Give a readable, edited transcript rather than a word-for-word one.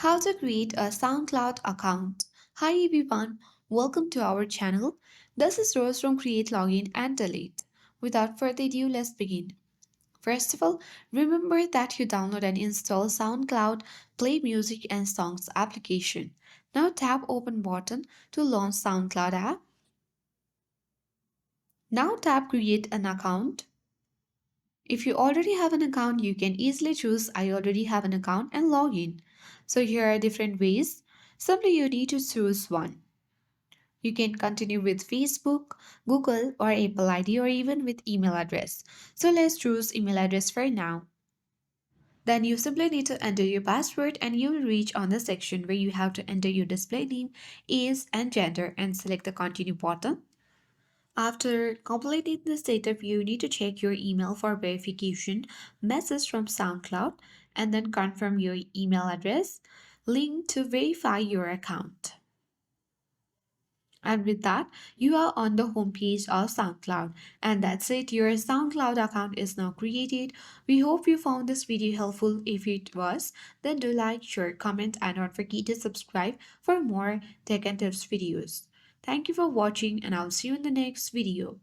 How to create a SoundCloud account. Hi everyone, welcome to our channel. This is Rose from Create Login and Delete. Without further ado, let's begin. First of all, remember that you download and install SoundCloud Play Music and Songs application. Now tap Open button to launch SoundCloud app. Now tap Create an account. If you already have an account, you can easily choose I already have an account and log in. So here are different ways. Simply you need to choose one. You can continue with Facebook, Google or Apple ID or even with email address. So let's choose email address for now. Then you simply need to enter your password and you will reach on the section where you have to enter your display name, age and gender and select the continue button. After completing the setup, you need to check your email for verification message from SoundCloud and then confirm your email address link to verify your account. And with that, you are on the homepage of SoundCloud. And that's it, your SoundCloud account is now created. We hope you found this video helpful. If it was, then do like, share, comment, and don't forget to subscribe for more tech and tips videos. Thank you for watching, and I'll see you in the next video.